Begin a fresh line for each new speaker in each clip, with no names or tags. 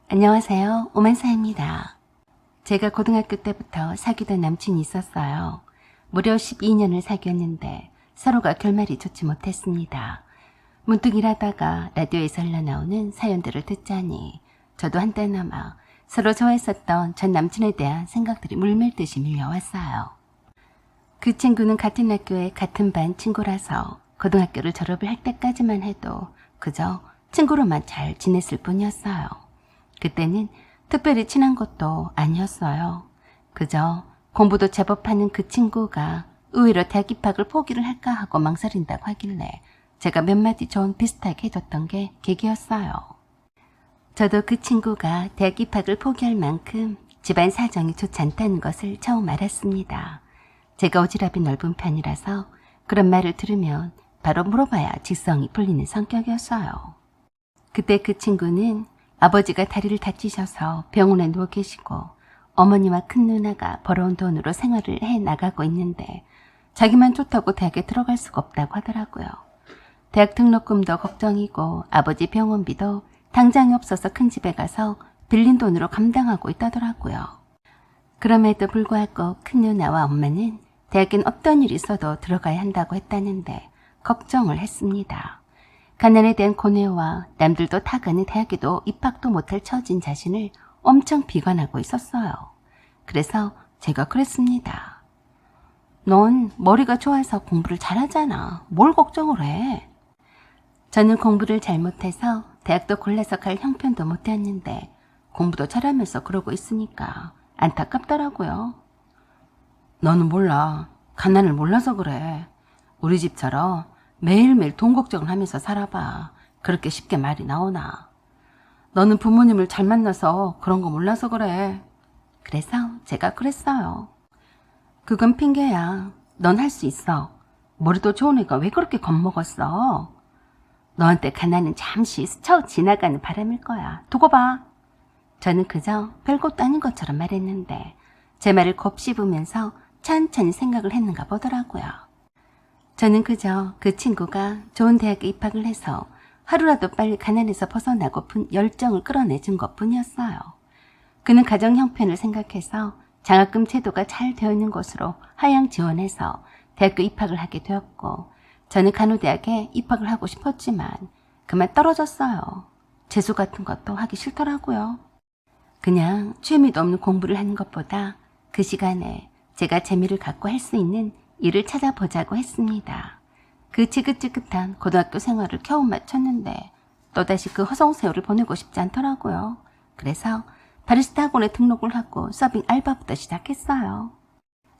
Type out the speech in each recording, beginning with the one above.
안녕하세요. 오만사입니다. 제가 고등학교 때부터 사귀던 남친이 있었어요. 무려 12년을 사귀었는데 서로가 결말이 좋지 못했습니다. 문득 일하다가 라디오에서 흘러나오는 사연들을 듣자니 저도 한때나마 서로 좋아했었던 전 남친에 대한 생각들이 물밀듯이 밀려왔어요. 그 친구는 같은 학교의 같은 반 친구라서 고등학교를 졸업을 할 때까지만 해도 그저 친구로만 잘 지냈을 뿐이었어요. 그때는 특별히 친한 것도 아니었어요. 그저 공부도 제법 하는 그 친구가 의외로 대학 입학을 포기를 할까 하고 망설인다고 하길래 제가 몇 마디 조언 비슷하게 해줬던 게 계기였어요. 저도 그 친구가 대학 입학을 포기할 만큼 집안 사정이 좋지 않다는 것을 처음 알았습니다. 제가 오지랖이 넓은 편이라서 그런 말을 들으면 바로 물어봐야 직성이 풀리는 성격이었어요. 그때 그 친구는 아버지가 다리를 다치셔서 병원에 누워 계시고 어머니와 큰 누나가 벌어온 돈으로 생활을 해나가고 있는데 자기만 좋다고 대학에 들어갈 수가 없다고 하더라고요. 대학 등록금도 걱정이고 아버지 병원비도 당장이 없어서 큰 집에 가서 빌린 돈으로 감당하고 있다더라고요. 그럼에도 불구하고 큰 누나와 엄마는 대학엔 어떤 일이 있어도 들어가야 한다고 했다는데 걱정을 했습니다. 가난에 대한 고뇌와 남들도 다 가는 대학에도 입학도 못할 처진 자신을 엄청 비관하고 있었어요. 그래서 제가 그랬습니다. 넌 머리가 좋아서 공부를 잘하잖아. 뭘 걱정을 해? 저는 공부를 잘못해서 대학도 골라서 갈 형편도 못했는데 공부도 잘하면서 그러고 있으니까 안타깝더라고요. 너는 몰라. 가난을 몰라서 그래. 우리 집처럼 매일매일 돈 걱정을 하면서 살아봐. 그렇게 쉽게 말이 나오나. 너는 부모님을 잘 만나서 그런 거 몰라서 그래. 그래서 제가 그랬어요. 그건 핑계야. 넌 할 수 있어. 머리도 좋은 애가 왜 그렇게 겁먹었어? 너한테 가난은 잠시 스쳐 지나가는 바람일 거야. 두고 봐. 저는 그저 별것도 아닌 것처럼 말했는데 제 말을 곱씹으면서 천천히 생각을 했는가 보더라고요. 저는 그저 그 친구가 좋은 대학에 입학을 해서 하루라도 빨리 가난에서 벗어나고픈 열정을 끌어내준 것뿐이었어요. 그는 가정 형편을 생각해서 장학금 제도가 잘 되어 있는 곳으로 하향 지원해서 대학교 입학을 하게 되었고 저는 간호대학에 입학을 하고 싶었지만 그만 떨어졌어요. 재수 같은 것도 하기 싫더라고요. 그냥 취미도 없는 공부를 하는 것보다 그 시간에 제가 재미를 갖고 할 수 있는 일을 찾아보자고 했습니다. 그 지긋지긋한 고등학교 생활을 겨우 마쳤는데 또다시 그 허송세월을 보내고 싶지 않더라고요. 그래서 바리스타 학원에 등록을 하고 서빙 알바부터 시작했어요.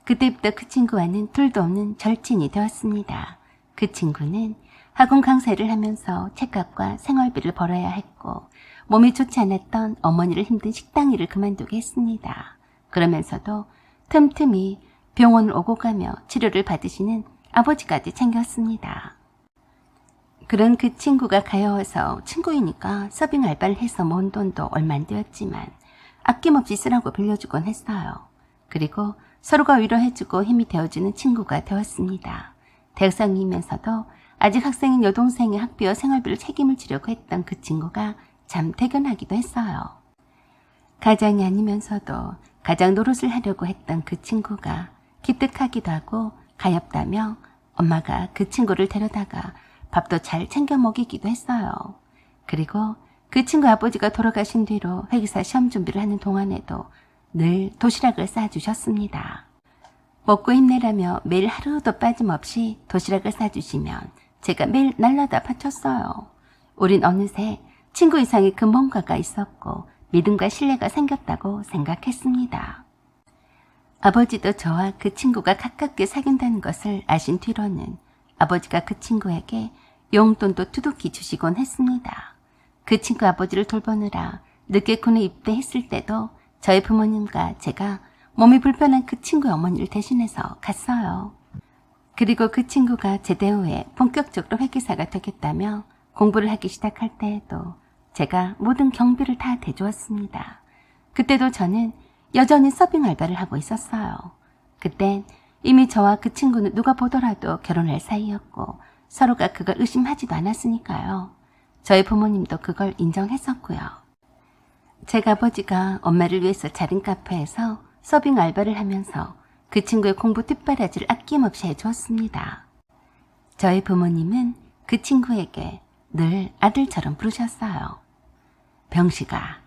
그때부터 그 친구와는 둘도 없는 절친이 되었습니다. 그 친구는 학원 강사를 하면서 책값과 생활비를 벌어야 했고 몸이 좋지 않았던 어머니를 힘든 식당 일을 그만두게 했습니다. 그러면서도 틈틈이 병원을 오고 가며 치료를 받으시는 아버지까지 챙겼습니다. 그런 그 친구가 가여워서 친구이니까 서빙 알바를 해서 모은 돈도 얼마 안 되었지만 아낌없이 쓰라고 빌려주곤 했어요. 그리고 서로가 위로해주고 힘이 되어주는 친구가 되었습니다. 대학생이면서도 아직 학생인 여동생의 학비와 생활비를 책임을 지려고 했던 그 친구가 참 대견하기도 했어요. 가장이 아니면서도 가장 노릇을 하려고 했던 그 친구가 기특하기도 하고 가엾다며 엄마가 그 친구를 데려다가 밥도 잘 챙겨 먹이기도 했어요. 그리고 그 친구 아버지가 돌아가신 뒤로 회계사 시험 준비를 하는 동안에도 늘 도시락을 싸주셨습니다. 먹고 힘내라며 매일 하루도 빠짐없이 도시락을 싸주시면 제가 매일 날라다 바쳤어요. 우린 어느새 친구 이상의 그 뭔가가 있었고 믿음과 신뢰가 생겼다고 생각했습니다. 아버지도 저와 그 친구가 가깝게 사귄다는 것을 아신 뒤로는 아버지가 그 친구에게 용돈도 두둑히 주시곤 했습니다. 그 친구 아버지를 돌보느라 늦게 군에 입대했을 때도 저희 부모님과 제가 몸이 불편한 그 친구의 어머니를 대신해서 갔어요. 그리고 그 친구가 제대 후에 본격적으로 회계사가 되겠다며 공부를 하기 시작할 때에도 제가 모든 경비를 다 대주었습니다. 그때도 저는 여전히 서빙 알바를 하고 있었어요. 그땐 이미 저와 그 친구는 누가 보더라도 결혼할 사이였고 서로가 그걸 의심하지도 않았으니까요. 저희 부모님도 그걸 인정했었고요. 제가 아버지가 엄마를 위해서 차린 카페에서 서빙 알바를 하면서 그 친구의 공부 뒷바라지를 아낌없이 해주었습니다. 저희 부모님은 그 친구에게 늘 아들처럼 부르셨어요. 병식아,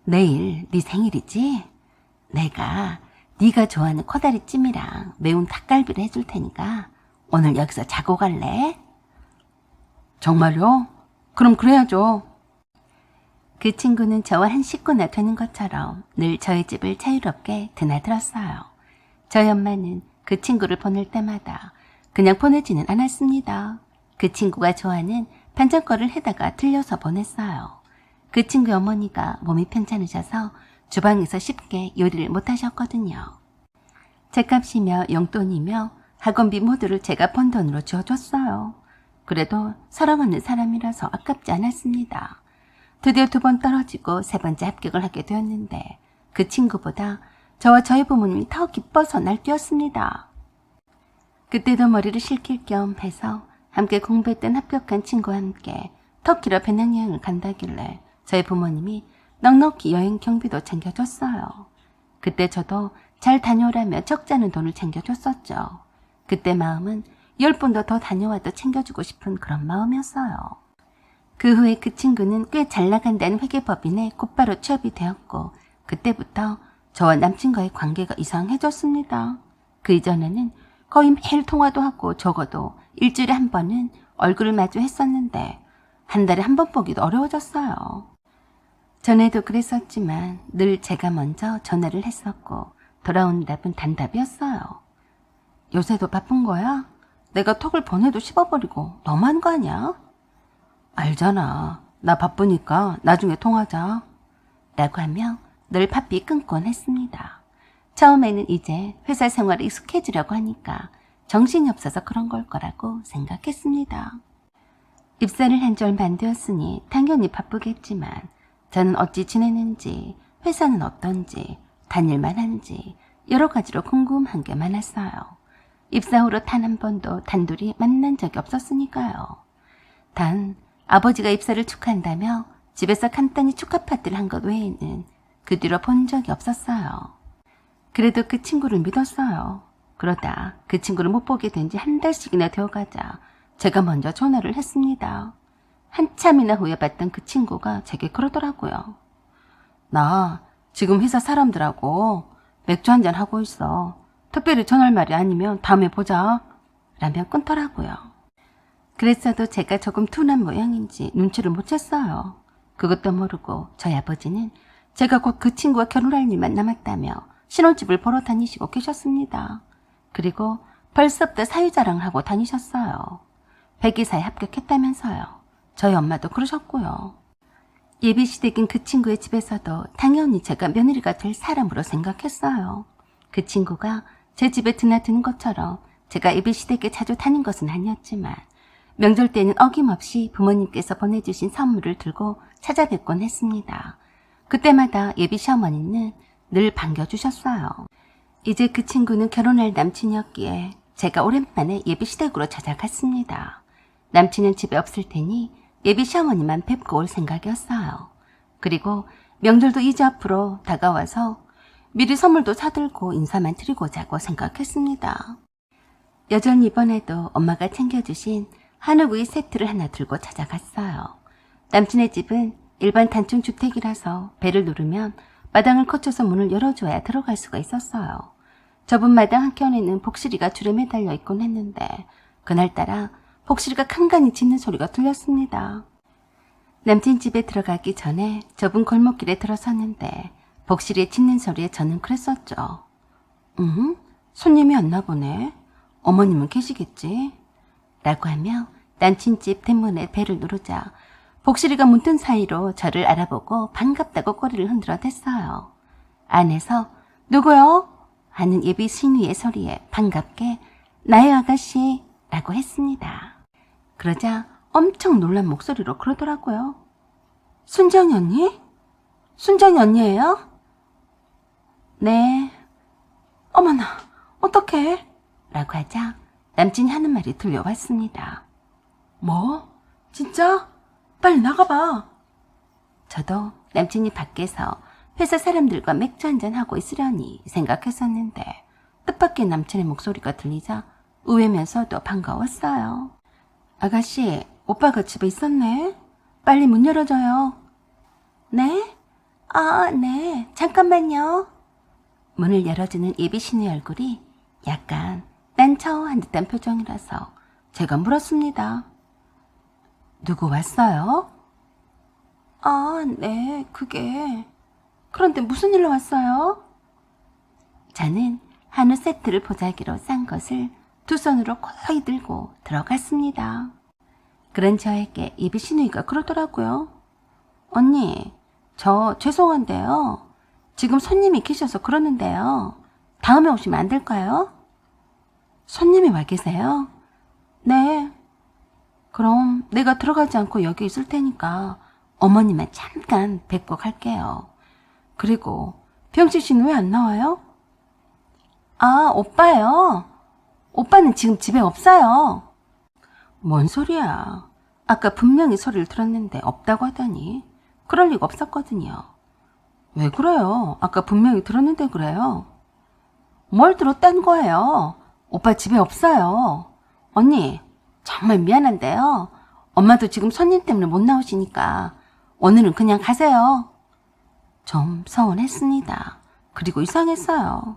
내일 네 생일이지? 내가 네가 좋아하는 코다리찜이랑 매운 닭갈비를 해줄 테니까 오늘 여기서 자고 갈래? 정말요? 그럼 그래야죠. 그 친구는 저와 한 식구나 되는 것처럼 늘 저희 집을 자유롭게 드나들었어요. 저희 엄마는 그 친구를 보낼 때마다 그냥 보내지는 않았습니다. 그 친구가 좋아하는 반찬거리를 해다가 들려서 보냈어요. 그 친구의 어머니가 몸이 편찮으셔서 주방에서 쉽게 요리를 못하셨거든요. 제값이며 용돈이며 학원비 모두를 제가 번 돈으로 지어줬어요. 그래도 사랑하는 사람이라서 아깝지 않았습니다. 드디어 2번 떨어지고 3번째 합격을 하게 되었는데 그 친구보다 저와 저희 부모님이 더 기뻐서 날뛰었습니다. 그때도 머리를 식힐 겸 해서 함께 공부했던 합격한 친구와 함께 터키로 배낭여행을 간다길래 저희 부모님이 넉넉히 여행 경비도 챙겨줬어요. 그때 저도 잘 다녀오라며 적지 않은 돈을 챙겨줬었죠. 그때 마음은 10번도 더 다녀와도 챙겨주고 싶은 그런 마음이었어요. 그 후에 그 친구는 꽤 잘 나간다는 회계법인에 곧바로 취업이 되었고 그때부터 저와 남친과의 관계가 이상해졌습니다. 그 이전에는 거의 매일 통화도 하고 적어도 일주일에 한 번은 얼굴을 마주했었는데 한 달에 한 번 보기도 어려워졌어요. 전에도 그랬었지만 늘 제가 먼저 전화를 했었고 돌아온 답은 단답이었어요. 요새도 바쁜 거야? 내가 톡을 보내도 씹어버리고 너무한 거 아니야? 알잖아. 나 바쁘니까 나중에 통하자. 라고 하며 늘 바삐 끊곤 했습니다. 처음에는 이제 회사 생활에 익숙해지려고 하니까 정신이 없어서 그런 걸 거라고 생각했습니다. 입사를 한 지 얼마 안 되었으니 당연히 바쁘겠지만 저는 어찌 지내는지, 회사는 어떤지, 다닐만 한지 여러 가지로 궁금한 게 많았어요. 입사 후로 단 한 번도 단둘이 만난 적이 없었으니까요. 단 아버지가 입사를 축하한다며 집에서 간단히 축하 파티를 한 것 외에는 그 뒤로 본 적이 없었어요. 그래도 그 친구를 믿었어요. 그러다 그 친구를 못 보게 된 지 한 달씩이나 되어가자 제가 먼저 전화를 했습니다. 한참이나 후에 봤던 그 친구가 제게 그러더라고요. 나 지금 회사 사람들하고 맥주 한잔 하고 있어. 특별히 전할 말이 아니면 다음에 보자. 라며 끊더라고요. 그랬어도 제가 조금 둔한 모양인지 눈치를 못 챘어요. 그것도 모르고 저희 아버지는 제가 곧 그 친구와 결혼할 일만 남았다며 신혼집을 보러 다니시고 계셨습니다. 그리고 벌써부터 사유자랑을 하고 다니셨어요. 회계사에 합격했다면서요. 저희 엄마도 그러셨고요. 예비시댁인 그 친구의 집에서도 당연히 제가 며느리가 될 사람으로 생각했어요. 그 친구가 제 집에 드나드는 것처럼 제가 예비시댁에 자주 다닌 것은 아니었지만 명절 때는 어김없이 부모님께서 보내주신 선물을 들고 찾아뵙곤 했습니다. 그때마다 예비 시어머니는 늘 반겨주셨어요. 이제 그 친구는 결혼할 남친이었기에 제가 오랜만에 예비 시댁으로 찾아갔습니다. 남친은 집에 없을 테니 예비 시어머니만 뵙고 올 생각이었어요. 그리고 명절도 이제 앞으로 다가와서 미리 선물도 사들고 인사만 드리고자고 생각했습니다. 여전히 이번에도 엄마가 챙겨주신 한우구이 세트를 하나 들고 찾아갔어요. 남친의 집은 일반 단층 주택이라서 벨을 누르면 마당을 거쳐서 문을 열어줘야 들어갈 수가 있었어요. 좁은 마당 한켠에는 복실이가 줄에 매달려 있곤 했는데 그날따라 복실이가 간간히 짖는 소리가 들렸습니다. 남친 집에 들어가기 전에 좁은 골목길에 들어섰는데 복실이의 짖는 소리에 저는 그랬었죠. 손님이 왔나 보네. 어머님은 계시겠지? 라고 하며 남친집 대문에 벨을 누르자 복실이가 문틈 사이로 저를 알아보고 반갑다고 꼬리를 흔들어 댔어요. 안에서 누구요? 하는 예비 신우의 소리에 반갑게 나의 아가씨 라고 했습니다. 그러자 엄청 놀란 목소리로 그러더라고요. 순정이 언니? 순정이 언니예요? 네. 어머나 어떡해? 라고 하자 남친이 하는 말이 들려왔습니다. 뭐? 진짜? 빨리 나가봐. 저도 남친이 밖에서 회사 사람들과 맥주 한잔하고 있으려니 생각했었는데 뜻밖의 남친의 목소리가 들리자 의외면서도 반가웠어요. 아가씨, 오빠가 집에 있었네. 빨리 문 열어줘요. 네? 아, 네. 잠깐만요. 문을 열어주는 예비신의 얼굴이 약간 딴처한 듯한 표정이라서 제가 물었습니다. 누구 왔어요? 아, 네, 그런데 무슨 일로 왔어요? 저는 한우 세트를 보자기로 싼 것을 두 손으로 거의 들고 들어갔습니다. 그런 저에게 예비 신우이가 그러더라고요. 언니, 저 죄송한데요. 지금 손님이 계셔서 그러는데요. 다음에 오시면 안 될까요? 손님이 와 계세요? 네. 그럼 내가 들어가지 않고 여기 있을 테니까 어머니만 잠깐 뵙고 갈게요. 그리고 병식 씨는 왜 안 나와요? 아, 오빠요? 오빠는 지금 집에 없어요. 뭔 소리야. 아까 분명히 소리를 들었는데 없다고 하더니 그럴 리가 없었거든요. 왜 그래요? 아까 분명히 들었는데 그래요. 뭘 들었다는 거예요? 오빠 집에 없어요. 언니, 정말 미안한데요. 엄마도 지금 손님 때문에 못 나오시니까 오늘은 그냥 가세요. 좀 서운했습니다. 그리고 이상했어요.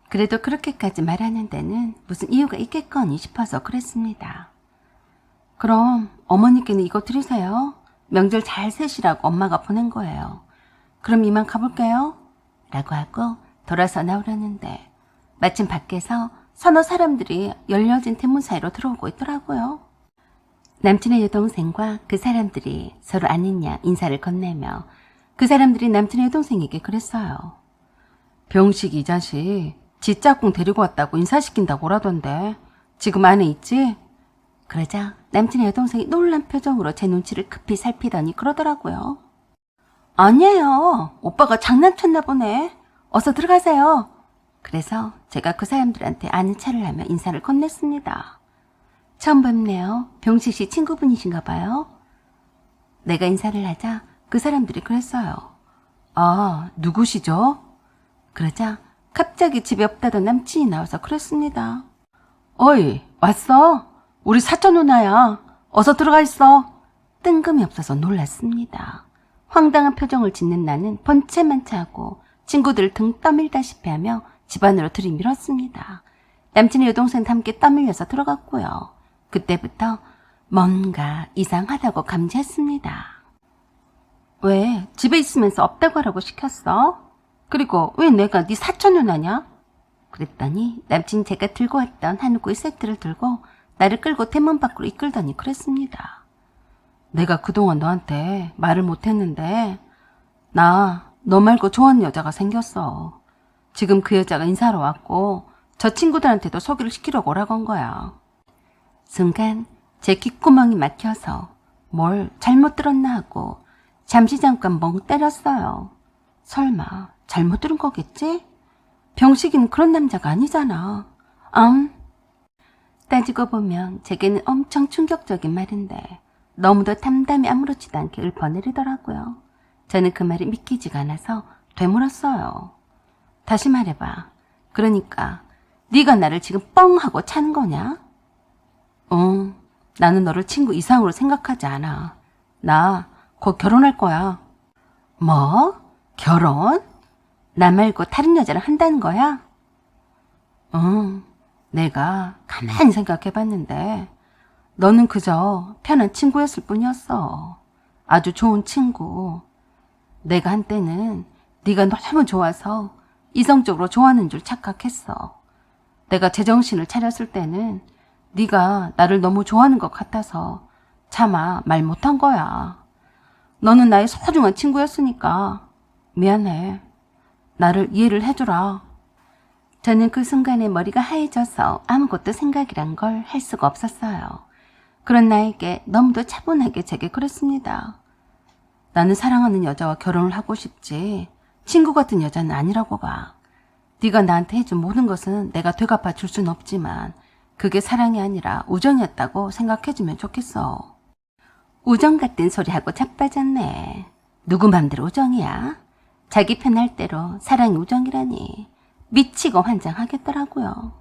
그래도 그렇게까지 말하는 데는 무슨 이유가 있겠거니 싶어서 그랬습니다. 그럼 어머니께는 이거 드리세요. 명절 잘 세시라고 엄마가 보낸 거예요. 그럼 이만 가볼게요. 라고 하고 돌아서 나오려는데 마침 밖에서 서너 사람들이 열려진 대문 사이로 들어오고 있더라고요. 남친의 여동생과 그 사람들이 서로 아는 양 인사를 건네며 그 사람들이 남친의 여동생에게 그랬어요. 병식 이 자식 지 짝꿍 데리고 왔다고 인사시킨다고 오라던데 지금 안에 있지? 그러자 남친의 여동생이 놀란 표정으로 제 눈치를 급히 살피더니 그러더라고요. 아니에요. 오빠가 장난쳤나 보네. 어서 들어가세요. 그래서 제가 그 사람들한테 아는 체를 하며 인사를 건넸습니다. 처음 뵙네요. 병식 씨 친구분이신가 봐요. 내가 인사를 하자 그 사람들이 그랬어요. 아, 누구시죠? 그러자 갑자기 집에 없다던 남친이 나와서 그랬습니다. 어이, 왔어? 우리 사촌 누나야. 어서 들어가 있어. 뜬금이 없어서 놀랐습니다. 황당한 표정을 짓는 나는 번체만체하고 친구들을 등 떠밀다시피 하며 집 안으로 들이밀었습니다. 남친의 여동생도 함께 떠밀려서 들어갔고요. 그때부터 뭔가 이상하다고 감지했습니다. 왜 집에 있으면서 없다고 하라고 시켰어? 그리고 왜 내가 네 사촌 누나냐? 그랬더니 남친이 제가 들고 왔던 한우구이 세트를 들고 나를 끌고 대문 밖으로 이끌더니 그랬습니다. 내가 그동안 너한테 말을 못했는데 나 너 말고 좋아하는 여자가 생겼어. 지금 그 여자가 인사하러 왔고 저 친구들한테도 소개를 시키려고 오라고 한 거야. 순간 제 귓구멍이 막혀서 뭘 잘못 들었나 하고 잠시 잠깐 멍 때렸어요. 설마 잘못 들은 거겠지? 병식이는 그런 남자가 아니잖아. 따지고 보면 제게는 엄청 충격적인 말인데 너무도 담담히 아무렇지도 않게 읊어내리더라고요. 저는 그 말이 믿기지가 않아서 되물었어요. 다시 말해봐. 그러니까 네가 나를 지금 뻥 하고 차는 거냐? 응, 나는 너를 친구 이상으로 생각하지 않아. 나 곧 결혼할 거야. 뭐? 결혼? 나 말고 다른 여자랑 한다는 거야? 응, 내가 가만히 생각해봤는데 너는 그저 편한 친구였을 뿐이었어. 아주 좋은 친구. 내가 한때는 네가 너무 좋아서 이성적으로 좋아하는 줄 착각했어. 내가 제정신을 차렸을 때는 네가 나를 너무 좋아하는 것 같아서 차마 말 못한 거야. 너는 나의 소중한 친구였으니까 미안해. 나를 이해를 해주라. 저는 그 순간에 머리가 하얘져서 아무것도 생각이란 걸 할 수가 없었어요. 그런 나에게 너무도 차분하게 제게 그랬습니다. 나는 사랑하는 여자와 결혼을 하고 싶지 친구 같은 여자는 아니라고 봐. 네가 나한테 해준 모든 것은 내가 되갚아 줄 순 없지만 그게 사랑이 아니라 우정이었다고 생각해주면 좋겠어. 우정 같은 소리 하고 자빠졌네. 누구 맘대로 우정이야? 자기 편할 대로 사랑이 우정이라니 미치고 환장하겠더라고요.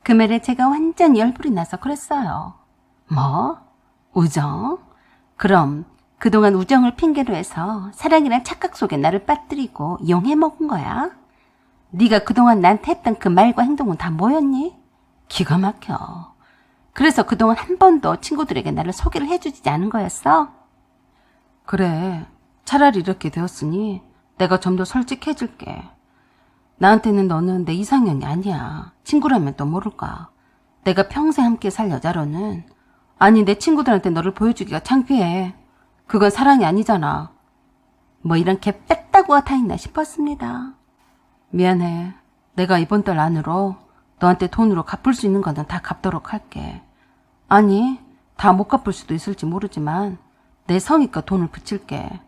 그 말에 제가 완전히 열불이 나서 그랬어요. 뭐? 우정? 그럼 그동안 우정을 핑계로 해서 사랑이란 착각 속에 나를 빠뜨리고 이용해 먹은 거야? 네가 그동안 나한테 했던 그 말과 행동은 다 뭐였니? 기가 막혀. 그래서 그동안 한 번도 친구들에게 나를 소개를 해주지 않은 거였어? 그래, 차라리 이렇게 되었으니 내가 좀 더 솔직해질게. 나한테는 너는 내 이상형이 아니야. 친구라면 또 모를까. 내가 평생 함께 살 여자로는, 아니 내 친구들한테 너를 보여주기가 창피해. 그건 사랑이 아니잖아. 뭐 이런 개 뺐다구가 다 있나 싶었습니다. 미안해. 내가 이번 달 안으로 너한테 돈으로 갚을 수 있는 거는 다 갚도록 할게. 아니, 다 못 갚을 수도 있을지 모르지만 내 성의껏 돈을 붙일게.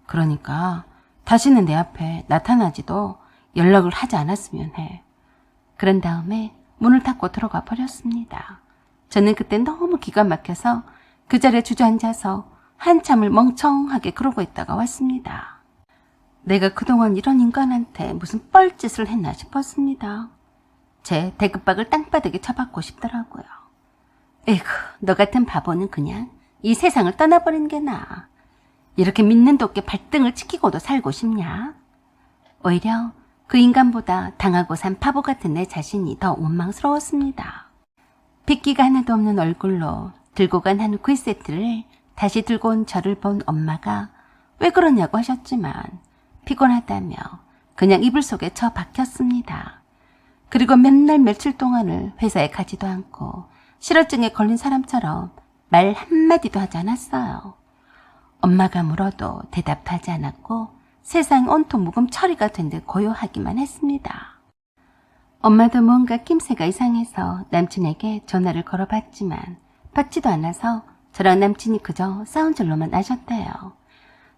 그러니까 다시는 내 앞에 나타나지도 연락을 하지 않았으면 해. 그런 다음에 문을 닫고 들어가 버렸습니다. 저는 그때 너무 기가 막혀서 그 자리에 주저앉아서 한참을 멍청하게 그러고 있다가 왔습니다. 내가 그동안 이런 인간한테 무슨 뻘짓을 했나 싶었습니다. 제 대급박을 땅바닥에 쳐박고 싶더라고요. 에이구, 너 같은 바보는 그냥 이 세상을 떠나버리는 게 나아. 이렇게 믿는 도끼 발등을 지키고도 살고 싶냐? 오히려 그 인간보다 당하고 산 바보 같은 내 자신이 더 원망스러웠습니다. 핏기가 하나도 없는 얼굴로 들고 간 한우 구이 세트를 다시 들고 온 저를 본 엄마가 왜 그러냐고 하셨지만 피곤하다며 그냥 이불 속에 처박혔습니다. 그리고 맨날 며칠 동안을 회사에 가지도 않고 실어증에 걸린 사람처럼 말 한마디도 하지 않았어요. 엄마가 물어도 대답하지 않았고 세상이 온통 묵음 처리가 된 듯 고요하기만 했습니다. 엄마도 뭔가 낌새가 이상해서 남친에게 전화를 걸어봤지만 받지도 않아서 저랑 남친이 그저 싸운 줄로만 아셨대요.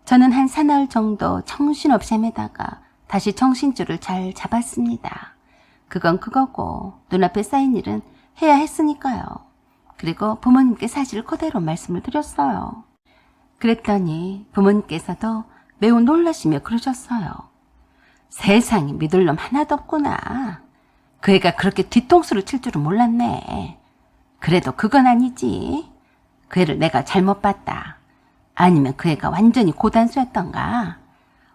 저는 한 사나흘 정도 정신없이 헤매다가 다시 정신줄을 잘 잡았습니다. 그건 그거고 눈앞에 쌓인 일은 해야 했으니까요. 그리고 부모님께 사실을 그대로 말씀을 드렸어요. 그랬더니 부모님께서도 매우 놀라시며 그러셨어요. 세상에 믿을 놈 하나도 없구나. 그 애가 그렇게 뒤통수를 칠 줄은 몰랐네. 그래도 그건 아니지. 그 애를 내가 잘못 봤다. 아니면 그 애가 완전히 고단수였던가.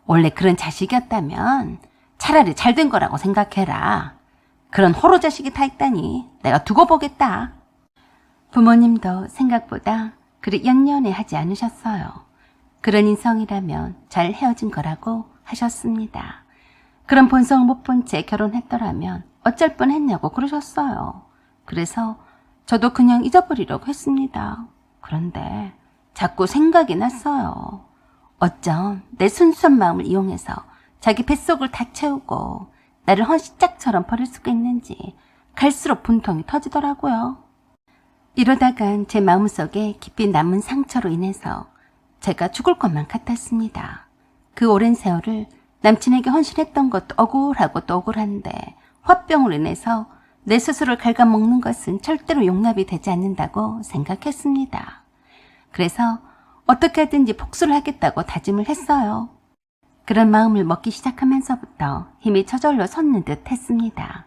원래 그런 자식이었다면 차라리 잘된 거라고 생각해라. 그런 호로 자식이 다 있다니 내가 두고 보겠다. 부모님도 생각보다 그리 연연해하지 않으셨어요. 그런 인성이라면 잘 헤어진 거라고 하셨습니다. 그런 본성을 못 본 채 결혼했더라면 어쩔 뻔했냐고 그러셨어요. 그래서 저도 그냥 잊어버리려고 했습니다. 그런데 자꾸 생각이 났어요. 어쩜 내 순수한 마음을 이용해서 자기 뱃속을 다 채우고 나를 헌시짝처럼 버릴 수가 있는지 갈수록 분통이 터지더라고요. 이러다간 제 마음속에 깊이 남은 상처로 인해서 제가 죽을 것만 같았습니다. 그 오랜 세월을 남친에게 헌신했던 것도 억울하고 또 억울한데 화병으로 인해서 내 스스로를 갉아먹는 것은 절대로 용납이 되지 않는다고 생각했습니다. 그래서 어떻게 하든지 복수를 하겠다고 다짐을 했어요. 그런 마음을 먹기 시작하면서부터 힘이 저절로 솟는 듯 했습니다.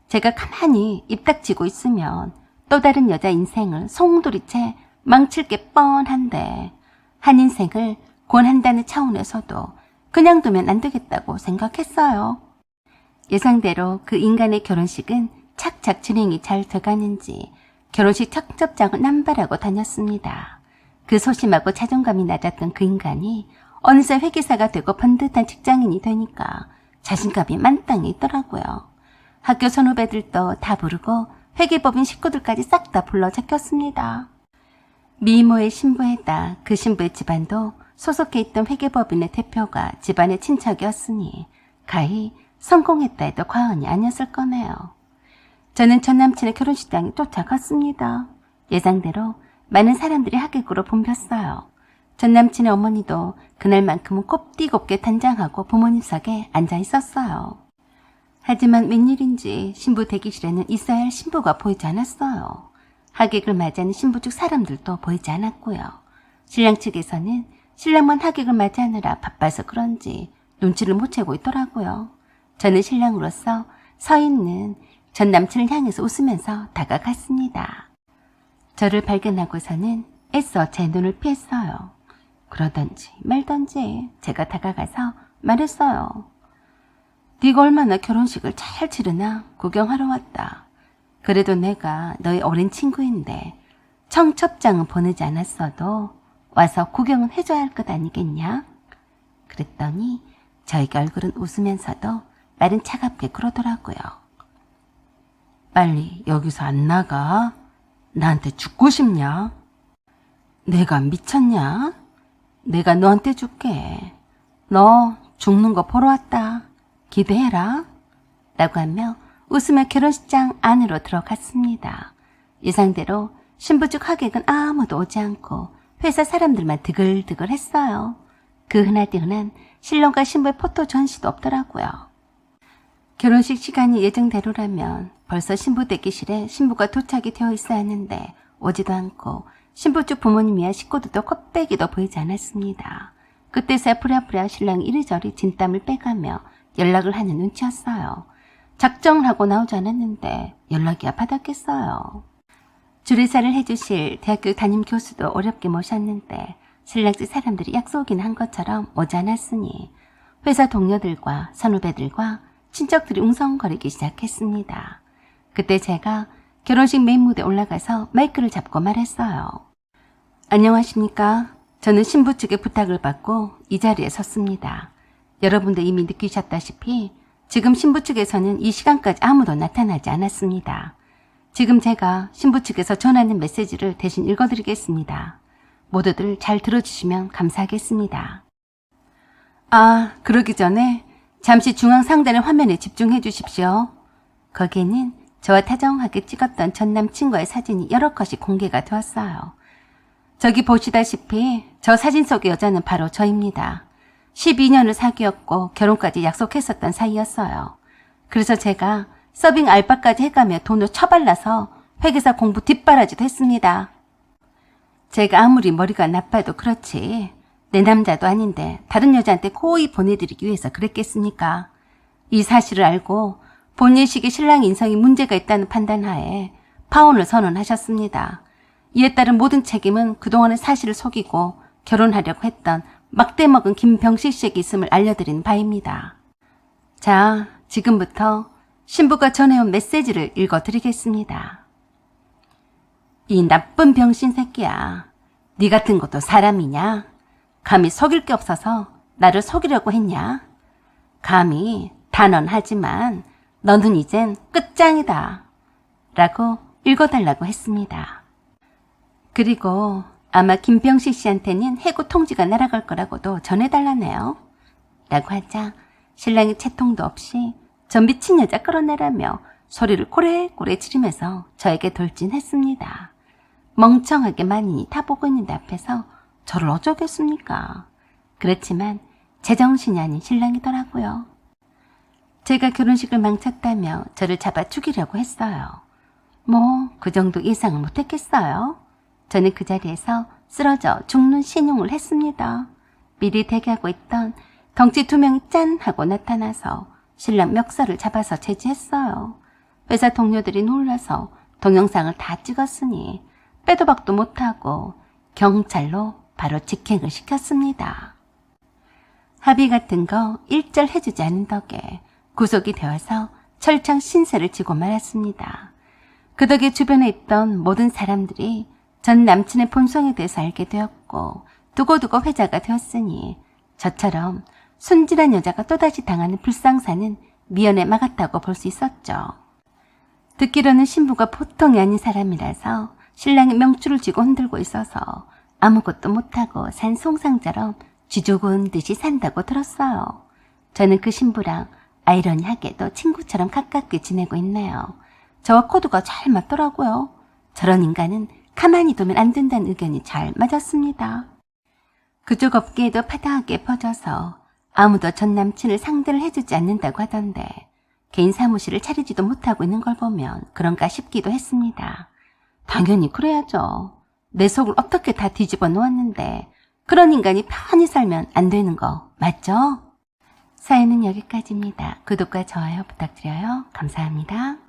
제가 가만히 입 닥치고 있으면 또 다른 여자 인생을 송두리째 망칠 게 뻔한데 한 인생을 권한다는 차원에서도 그냥 두면 안 되겠다고 생각했어요. 예상대로 그 인간의 결혼식은 착착 진행이 잘 돼가는지 결혼식 청첩장을 남발하고 다녔습니다. 그 소심하고 자존감이 낮았던 그 인간이 어느새 회계사가 되고 번듯한 직장인이 되니까 자신감이 만땅에 있더라고요. 학교 선후배들도 다 부르고 회계법인 식구들까지 싹 다 불러 제꼈습니다. 미모의 신부에다 그 신부의 집안도 소속해 있던 회계법인의 대표가 집안의 친척이었으니 가히 성공했다 해도 과언이 아니었을 거네요. 저는 전 남친의 결혼식장에 쫓아갔습니다. 예상대로 많은 사람들이 하객으로 붐볐어요. 전 남친의 어머니도 그날만큼은 곱디곱게 단장하고 부모님석에 앉아 있었어요. 하지만 웬일인지 신부 대기실에는 있어야 할 신부가 보이지 않았어요. 하객을 맞이하는 신부 측 사람들도 보이지 않았고요. 신랑 측에서는 신랑만 하객을 맞이하느라 바빠서 그런지 눈치를 못 채고 있더라고요. 저는 신랑으로서 서 있는 전 남친을 향해서 웃으면서 다가갔습니다. 저를 발견하고서는 애써 제 눈을 피했어요. 그러던지 말던지 제가 다가가서 말했어요. 네가 얼마나 결혼식을 잘 치르나 구경하러 왔다. 그래도 내가 너의 어린 친구인데 청첩장은 보내지 않았어도 와서 구경은 해줘야 할 것 아니겠냐? 그랬더니 저에게 얼굴은 웃으면서도 말은 차갑게 그러더라고요. 빨리 여기서 안 나가? 나한테 죽고 싶냐? 내가 미쳤냐? 내가 너한테 줄게. 너 죽는 거 보러 왔다. 기대해라. 라고 하며 웃으며 결혼식장 안으로 들어갔습니다. 예상대로 신부 측 하객은 아무도 오지 않고 회사 사람들만 드글드글 했어요. 그 흔하디흔한 신랑과 신부의 포토 전시도 없더라고요. 결혼식 시간이 예정대로라면 벌써 신부 대기실에 신부가 도착이 되어 있어야 하는데 오지도 않고 신부 쪽 부모님이야 식구들도 컵빼기도 보이지 않았습니다. 그때서야 부랴부랴 신랑이 이리저리 진땀을 빼가며 연락을 하는 눈치였어요. 작정을 하고 나오지 않았는데 연락이야 받았겠어요. 주례사를 해주실 대학교 담임 교수도 어렵게 모셨는데 신랑집 사람들이 약속이나 한 것처럼 오지 않았으니 회사 동료들과 선후배들과 친척들이 웅성거리기 시작했습니다. 그때 제가 결혼식 메인 무대에 올라가서 마이크를 잡고 말했어요. 안녕하십니까. 저는 신부 측의 부탁을 받고 이 자리에 섰습니다. 여러분도 이미 느끼셨다시피 지금 신부 측에서는 이 시간까지 아무도 나타나지 않았습니다. 지금 제가 신부 측에서 전하는 메시지를 대신 읽어드리겠습니다. 모두들 잘 들어주시면 감사하겠습니다. 그러기 전에 잠시 중앙 상단의 화면에 집중해 주십시오. 거기에는 저와 다정하게 찍었던 전 남친과의 사진이 여러 컷이 공개가 되었어요. 저기 보시다시피 저 사진 속의 여자는 바로 저입니다. 12년을 사귀었고 결혼까지 약속했었던 사이였어요. 그래서 제가 서빙 알바까지 해가며 돈을 처발라서 회계사 공부 뒷바라지도 했습니다. 제가 아무리 머리가 나빠도 그렇지 내 남자도 아닌데 다른 여자한테 고이 보내드리기 위해서 그랬겠습니까? 이 사실을 알고 본인식의 신랑 인성이 문제가 있다는 판단하에 파혼을 선언하셨습니다. 이에 따른 모든 책임은 그동안의 사실을 속이고 결혼하려고 했던 막대먹은 김병식 씨에게 있음을 알려드린 바입니다. 자, 지금부터 신부가 전해온 메시지를 읽어드리겠습니다. 이 나쁜 병신 새끼야. 네 같은 것도 사람이냐? 감히 속일 게 없어서 나를 속이려고 했냐? 감히 단언하지만 너는 이젠 끝장이다. 라고 읽어달라고 했습니다. 그리고 아마 김병식 씨한테는 해고 통지가 날아갈 거라고도 전해달라네요. 라고 하자 신랑이 채통도 없이 전 미친 여자 끌어내라며 소리를 고래고래 지르면서 저에게 돌진했습니다. 멍청하게 만인이 다 보고 있는데 앞에서 저를 어쩌겠습니까? 그렇지만 제정신이 아닌 신랑이더라고요. 제가 결혼식을 망쳤다며 저를 잡아 죽이려고 했어요. 뭐 그 정도 예상을 못했겠어요. 저는 그 자리에서 쓰러져 죽는 신용을 했습니다. 미리 대기하고 있던 덩치 2명이 짠 하고 나타나서 신랑 멱살을 잡아서 제지했어요. 회사 동료들이 놀라서 동영상을 다 찍었으니 빼도 박도 못하고 경찰로 바로 직행을 시켰습니다. 합의 같은 거 일절 해주지 않은 덕에 구속이 되어서 철창 신세를 지고 말았습니다. 그 덕에 주변에 있던 모든 사람들이 전 남친의 본성에 대해서 알게 되었고 두고두고 회자가 되었으니 저처럼 순진한 여자가 또다시 당하는 불상사는 미연에 막았다고 볼 수 있었죠. 듣기로는 신부가 보통이 아닌 사람이라서 신랑이 명줄을 쥐고 흔들고 있어서 아무것도 못하고 산 송상처럼 쥐죽은 듯이 산다고 들었어요. 저는 그 신부랑 아이러니하게도 친구처럼 가깝게 지내고 있네요. 저와 코드가 잘 맞더라고요. 저런 인간은 가만히 두면 안 된다는 의견이 잘 맞았습니다. 그쪽 업계에도 파다하게 퍼져서 아무도 전 남친을 상대를 해주지 않는다고 하던데 개인 사무실을 차리지도 못하고 있는 걸 보면 그런가 싶기도 했습니다. 당연히 그래야죠. 내 속을 어떻게 다 뒤집어 놓았는데 그런 인간이 편히 살면 안 되는 거 맞죠? 사연은 여기까지입니다. 구독과 좋아요 부탁드려요. 감사합니다.